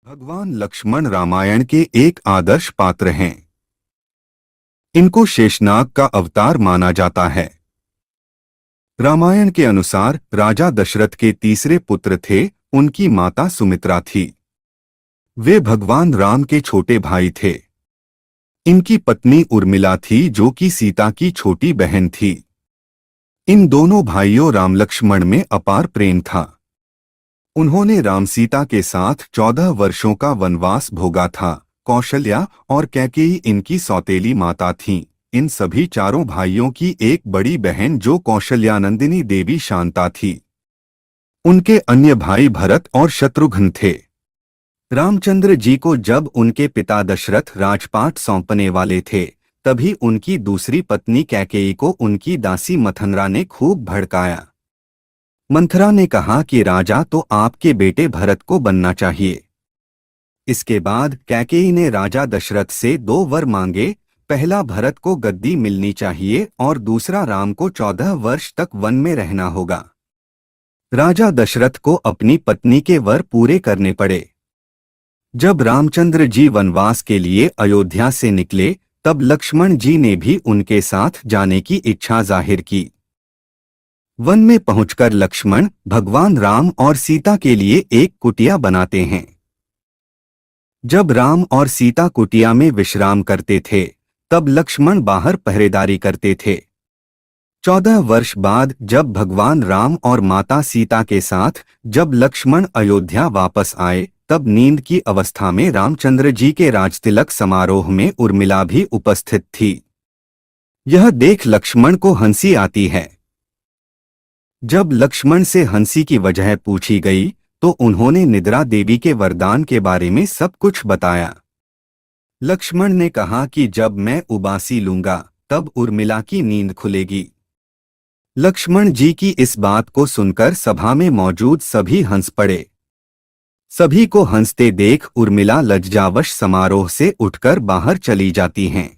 भगवान लक्ष्मण रामायण के एक आदर्श पात्र हैं। इनको शेषनाग का अवतार माना जाता है। रामायण के अनुसार राजा दशरथ के तीसरे पुत्र थे। उनकी माता सुमित्रा थी। वे भगवान राम के छोटे भाई थे। इनकी पत्नी उर्मिला थी, जो कि सीता की छोटी बहन थी। इन दोनों भाइयों राम लक्ष्मण में अपार प्रेम था। उन्होंने राम सीता के साथ 14 वर्षों का वनवास भोगा था। कौशल्या और कैकेयी इनकी सौतेली माता थीं। इन सभी चारों भाइयों की एक बड़ी बहन जो कौशल्यानंदिनी देवी शांता थी। उनके अन्य भाई भरत और शत्रुघ्न थे। रामचंद्र जी को जब उनके पिता दशरथ राजपाट सौंपने वाले थे, तभी उनकी दूसरी पत्नी कैकेयी को उनकी दासी मंथरा ने खूब भड़काया। मंथरा ने कहा कि राजा तो आपके बेटे भरत को बनना चाहिए। इसके बाद कैकेयी ने राजा दशरथ से 2 वर मांगे। पहला, भरत को गद्दी मिलनी चाहिए और दूसरा, राम को 14 वर्ष तक वन में रहना होगा। राजा दशरथ को अपनी पत्नी के वर पूरे करने पड़े। जब रामचंद्र जी वनवास के लिए अयोध्या से निकले, तब लक्ष्मण जी ने भी उनके साथ जाने की इच्छा जाहिर की। वन में पहुंचकर लक्ष्मण भगवान राम और सीता के लिए एक कुटिया बनाते हैं। जब राम और सीता कुटिया में विश्राम करते थे, तब लक्ष्मण बाहर पहरेदारी करते थे। 14 वर्ष बाद जब भगवान राम और माता सीता के साथ जब लक्ष्मण अयोध्या वापस आए, तब नींद की अवस्था में रामचंद्र जी के राजतिलक समारोह में उर्मिला भी उपस्थित थी। यह देख लक्ष्मण को हंसी आती है। जब लक्ष्मण से हंसी की वजह पूछी गई, तो उन्होंने निद्रा देवी के वरदान के बारे में सब कुछ बताया। लक्ष्मण ने कहा कि जब मैं उबासी लूंगा, तब उर्मिला की नींद खुलेगी। लक्ष्मण जी की इस बात को सुनकर सभा में मौजूद सभी हंस पड़े। सभी को हंसते देख उर्मिला लज्जावश समारोह से उठकर बाहर चली जाती हैं।